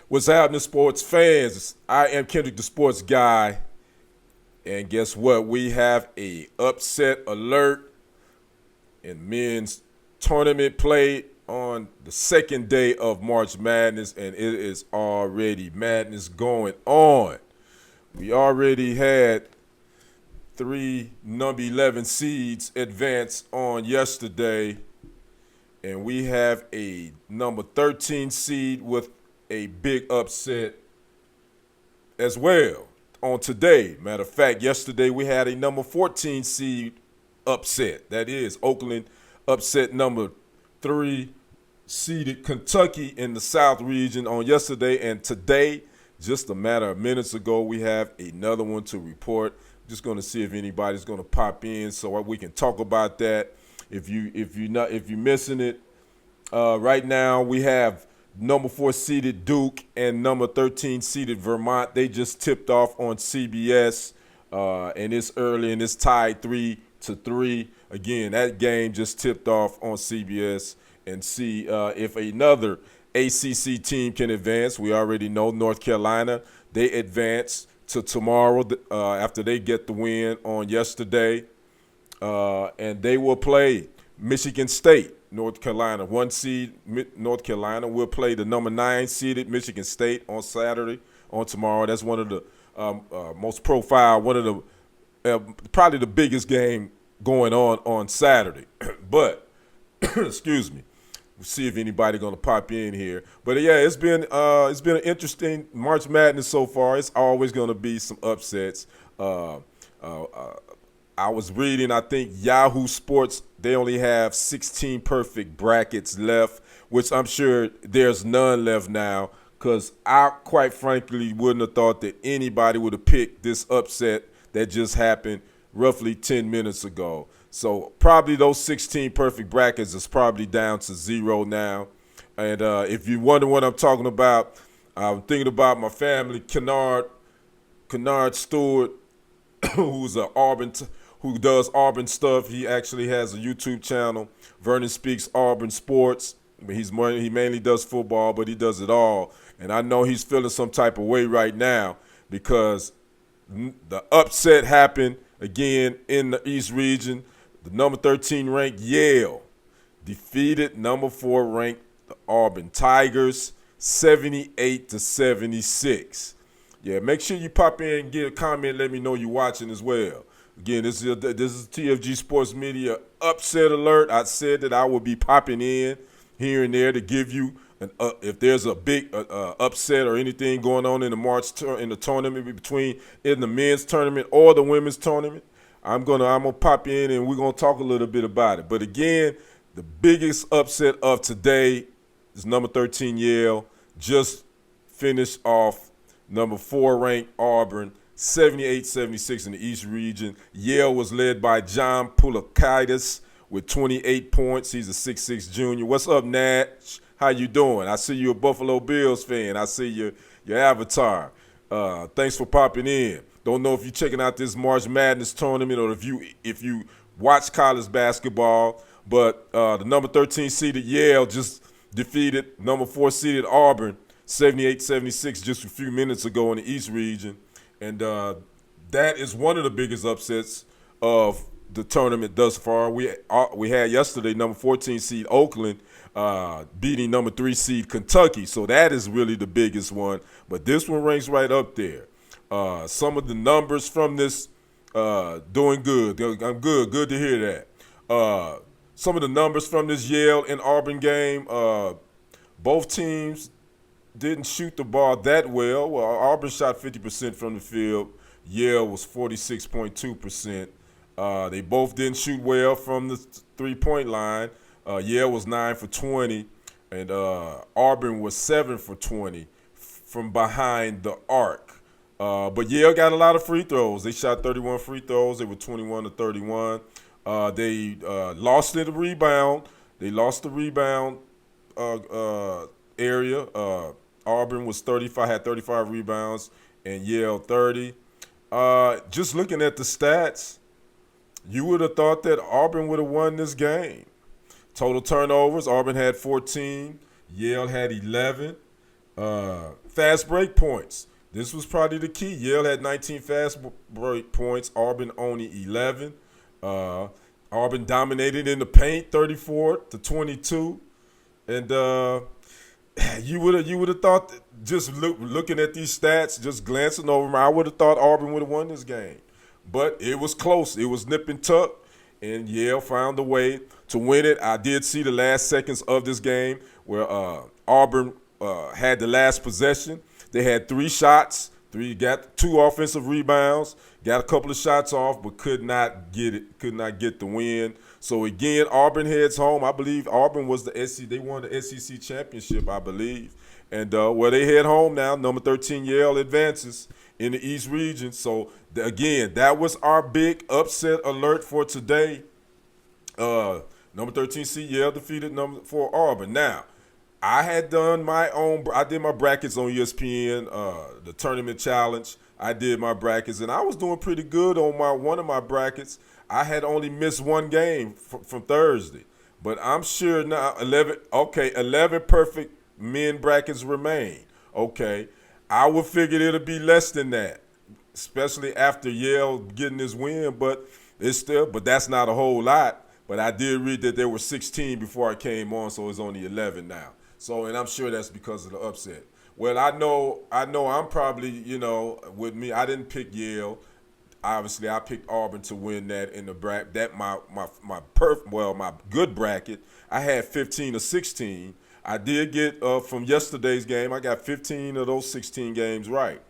What's happening, sports fans? I am Kendrick, the sports guy, and guess what? We have a upset alert in men's tournament play on the second day of March Madness, and it is already madness going on. We already had three number 11 seeds advance on yesterday, and we have a number 13 seed with a big upset as well on today. Matter of fact, yesterday we had a number 14 seed upset. That is, Oakland upset number 3 seeded Kentucky in the South region on yesterday. And today, just a matter of minutes ago, we have another one to report. Just going to see if anybody's going to pop in so we can talk about that. If you're missing it, right now we have number 4 seeded Duke and number 13 seeded Vermont. They just tipped off on CBS, and it's early and it's tied 3-3. Again, that game just tipped off on CBS, and see if another ACC team can advance. We already know North Carolina, they advance to tomorrow after they get the win on yesterday, and they will play Michigan State. North Carolina, 1 seed North Carolina will play the number 9 seeded Michigan State on Saturday, on tomorrow. That's one of the most profile, one of the probably the biggest game going on Saturday. But excuse me, we'll see if anybody gonna pop in here. But yeah, it's been an interesting March Madness so far. It's always gonna be some upsets. I was reading, I think Yahoo Sports, they only have 16 perfect brackets left, which I'm sure there's none left now, because I quite frankly wouldn't have thought that anybody would have picked this upset that just happened roughly 10 minutes ago. So probably those 16 perfect brackets is probably down to 0 now. And if you wonder what I'm talking about, I'm thinking about my family, Kennard Stewart, who's an Auburn who does Auburn stuff. He actually has a YouTube channel, Vernon Speaks Auburn Sports. He mainly does football, but he does it all. And I know he's feeling some type of way right now because the upset happened again in the East region. The number 13 ranked Yale defeated number 4 ranked the Auburn Tigers 78-76. Yeah, make sure you pop in and get a comment. Let me know you're watching as well. Again, this is TFG Sports Media upset alert. I said that I would be popping in here and there to give you if there's a big upset or anything going on in the in the tournament in the men's tournament or the women's tournament. I'm gonna pop in and we're gonna talk a little bit about it. But again, the biggest upset of today is number 13 Yale just finished off number 4 ranked Auburn 78-76 in the East region. Yale was led by John Pulakaitis with 28 points. He's a 6'6 junior. What's up, Natch? How you doing? I see you're a Buffalo Bills fan. I see your avatar. Thanks for popping in. Don't know if you're checking out this March Madness tournament or if you watch college basketball, but the number 13 seeded Yale just defeated number 4 seeded Auburn 78-76 just a few minutes ago in the East region. And that is one of the biggest upsets of the tournament thus far. We had yesterday number 14 seed Oakland beating number 3 seed Kentucky. So that is really the biggest one. But this one ranks right up there. Some of the numbers from this doing good. I'm good. Good to hear that. Some of the numbers from this Yale and Auburn game, both teams didn't shoot the ball that well. Well, Auburn shot 50% from the field. Yale was 46.2%. They both didn't shoot well from the three-point line. Yale was 9 for 20, and Auburn was 7 for 20 from behind the arc. But Yale got a lot of free throws. They shot 31 free throws. They were 21-31. They lost the rebound. They lost the rebound area. Auburn was had 35 rebounds, and Yale 30. Just looking at the stats, you would have thought that Auburn would have won this game. Total turnovers, Auburn had 14, Yale had 11. Fast break points. This was probably the key. Yale had 19 fast break points. Auburn only 11. Uh, Auburn dominated in the paint, 34-22, and you would have thought that just looking at these stats, just glancing over them, I would have thought Auburn would have won this game, but it was close. It was nip and tuck, and Yale found a way to win it. I did see the last seconds of this game where Auburn had the last possession. They had three shots, got two offensive rebounds, got a couple of shots off, but could not get it, could not get the win. So again, Auburn heads home. I believe Auburn was the SEC. They won the SEC championship, I believe, and where they head home now. Number 13 Yale advances in the East region. So again, that was our big upset alert for today. Number 13 seed Yale defeated number 4 Auburn. Now, I had done my own. I did my brackets on ESPN, the tournament challenge. I did my brackets, and I was doing pretty good on one of my brackets. I had only missed one game from Thursday, but I'm sure now 11. Okay, 11 perfect men brackets remain. Okay, I would figure it'll be less than that, especially after Yale getting this win. But but that's not a whole lot. But I did read that there were 16 before I came on, so it's only 11 now. So, and I'm sure that's because of the upset. Well, I know I'm probably, with me, I didn't pick Yale. Obviously, I picked Auburn to win that in the bracket. That my good bracket. I had 15 or 16. I did get from yesterday's game. I got 15 of those 16 games right.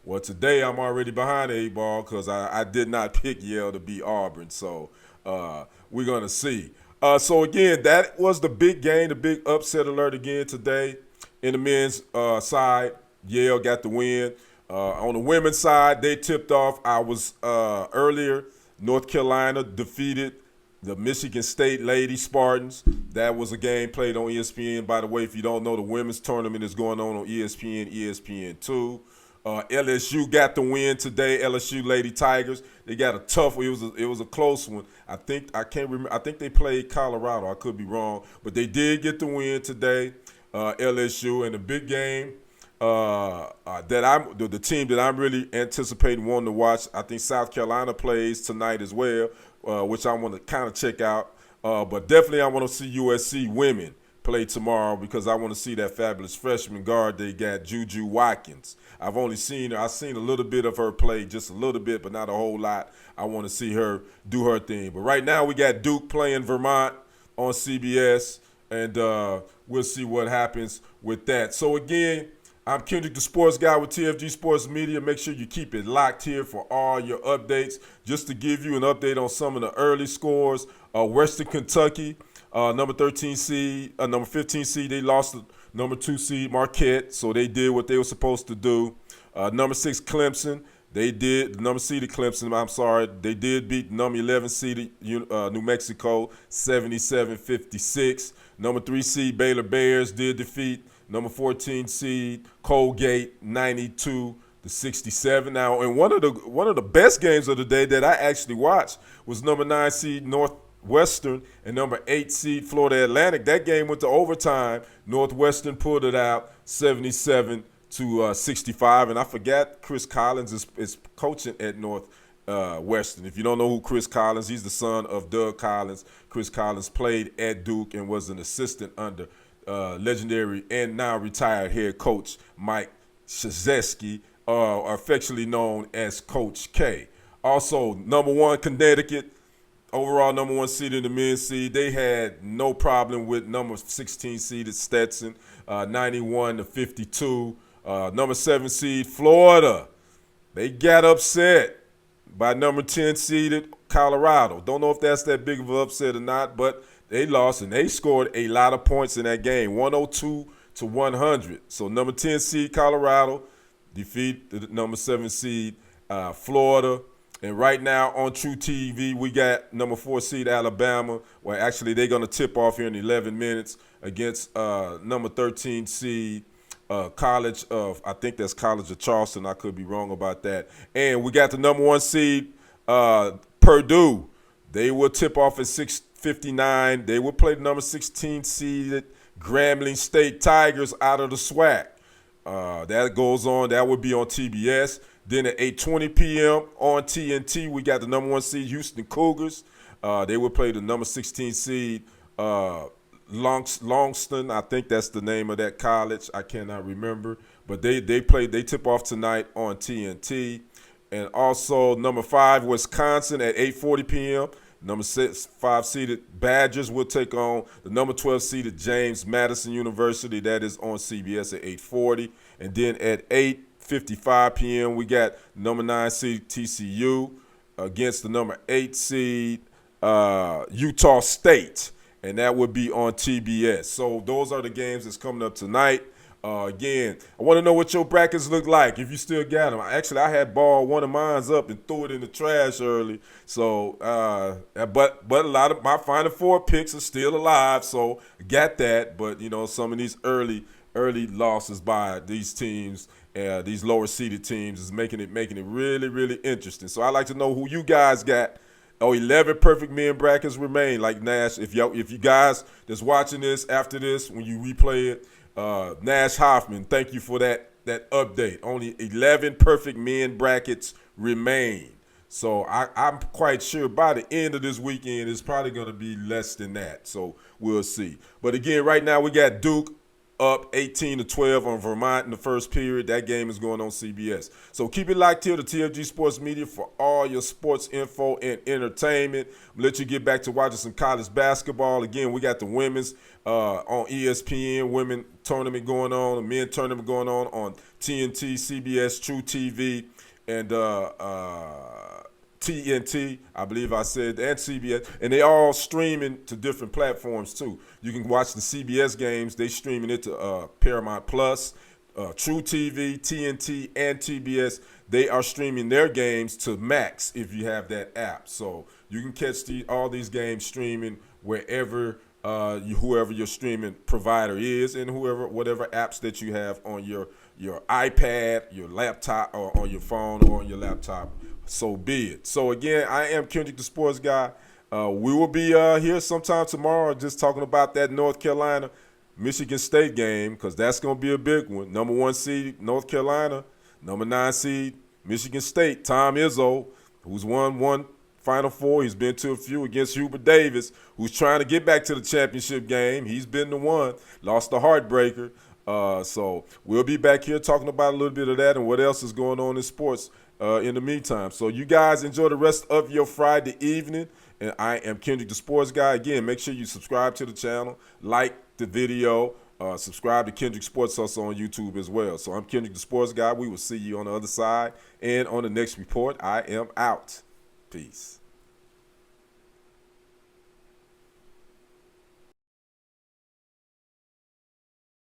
Well, today I'm already behind the 8 ball because I did not pick Yale to beat Auburn. So we're gonna see. So again, that was the big game, the big upset alert again today. In the men's side, Yale got the win. On the women's side, they tipped off. I was earlier. North Carolina defeated the Michigan State Lady Spartans. That was a game played on ESPN. By the way, if you don't know, the women's tournament is going on ESPN, ESPN2. LSU got the win today. LSU Lady Tigers. They got a tough. It was a close one. I can't remember. I think they played Colorado. I could be wrong, but they did get the win today. LSU and the big game the team that I'm really anticipating wanting to watch. I think South Carolina plays tonight as well, which I want to kind of check out. But definitely I want to see USC women play tomorrow because I want to see that fabulous freshman guard they got, Juju Watkins. I've only seen her. I've seen a little bit of her play, just a little bit, but not a whole lot. I want to see her do her thing. But right now we got Duke playing Vermont on CBS, and we'll see what happens with that. So again, I'm Kendrick, the sports guy with TFG Sports Media. Make sure you keep it locked here for all your updates. Just to give you an update on some of the early scores, Western Kentucky, number 13 seed, number 15 seed, they lost to number 2 seed Marquette, so they did what they were supposed to do. Number 6 Clemson, they did, number seeded Clemson, I'm sorry, they did beat number 11 seeded New Mexico 77-56. Number 3 seed Baylor Bears did defeat number 14 seed Colgate 92-67. Now, and one of the best games of the day that I actually watched was number 9 seed Northwestern and number 8 seed Florida Atlantic. That game went to overtime. Northwestern pulled it out 77-65. And I forgot Chris Collins is coaching at Northwestern. If you don't know who Chris Collins, he's the son of Doug Collins. Chris Collins played at Duke and was an assistant under legendary and now retired head coach Mike Krzyzewski, affectionately known as Coach K. Also, number 1 Connecticut, overall number 1 seed in the men's seed. They had no problem with number 16 seeded Stetson, 91-52. Number 7 seed Florida, they got upset by number 10 seeded Colorado. Don't know if that's that big of an upset or not, but they lost, and they scored a lot of points in that game, 102-100. So number 10 seed Colorado defeat the number 7 seed Florida. And right now on True TV, we got number 4 seed Alabama, where actually they're going to tip off here in 11 minutes against number 13 seed College of, I think that's College of Charleston. I could be wrong about that. And we got the number 1 seed Purdue. They will tip off at 6:59. They will play the number 16 seeded Grambling State Tigers out of the SWAC. That goes on. That would be on TBS. Then at 8:20 p.m. on TNT, we got the number 1 seed Houston Cougars. They would play the number 16 seed Longston. I think that's the name of that college. I cannot remember. But they tip off tonight on TNT. And also number 5 Wisconsin at 8:40 p.m. Number 5 seeded Badgers will take on the number 12 seeded James Madison University. That is on CBS at 8:40. And then at 8:55 p.m. we got number 9 seed TCU against the number 8 seed Utah State, and that would be on TBS. So those are the games that's coming up tonight. Again, I want to know what your brackets look like, if you still got them. Actually, I had balled one of mine up and threw it in the trash early. So, but a lot of my Final Four picks are still alive, so got that. But, some of these early losses by these teams, these lower seeded teams, is making it really, really interesting. So I'd like to know who you guys got. 11 perfect men brackets remain. Like Nash, if you guys that's watching this after this, when you replay it, Nash Hoffman, thank you for that update. Only 11 perfect men brackets remain. So I'm quite sure by the end of this weekend, it's probably going to be less than that. So we'll see. But again, right now we got Duke up 18-12 on Vermont in the first period. That game is going on CBS. So keep it locked here to TFG Sports Media for all your sports info and entertainment. I'll let you get back to watching some college basketball. Again, we got the women's on ESPN, women tournament going on, the men tournament going on TNT, CBS, True TV, and TNT, I believe I said, and CBS, and they all streaming to different platforms too. You can watch the CBS games; they streaming it to Paramount Plus, True TV, TNT, and TBS. They are streaming their games to Max if you have that app. So you can catch all these games streaming wherever whoever your streaming provider is, and whatever apps that you have on your iPad, your laptop, or on your phone or on your laptop. So be it. So again, I am Kendrick, the sports guy. We will be here sometime tomorrow, just talking about that North Carolina Michigan State game, because that's going to be a big one. Number 1 seed North Carolina, number 9 seed Michigan State. Tom Izzo, who's won one Final Four, he's been to a few, against Hubert Davis, who's trying to get back to the championship game. He's been the one, lost the heartbreaker. So we'll be back here talking about a little bit of that and what else is going on in sports in the meantime. So you guys enjoy the rest of your Friday evening. And I am Kendrick, the sports guy. Again, make sure you subscribe to the channel, like the video, subscribe to Kendrick Sports Hustle on YouTube as well. So I'm Kendrick, the sports guy. We will see you on the other side. And on the next report, I am out. Peace.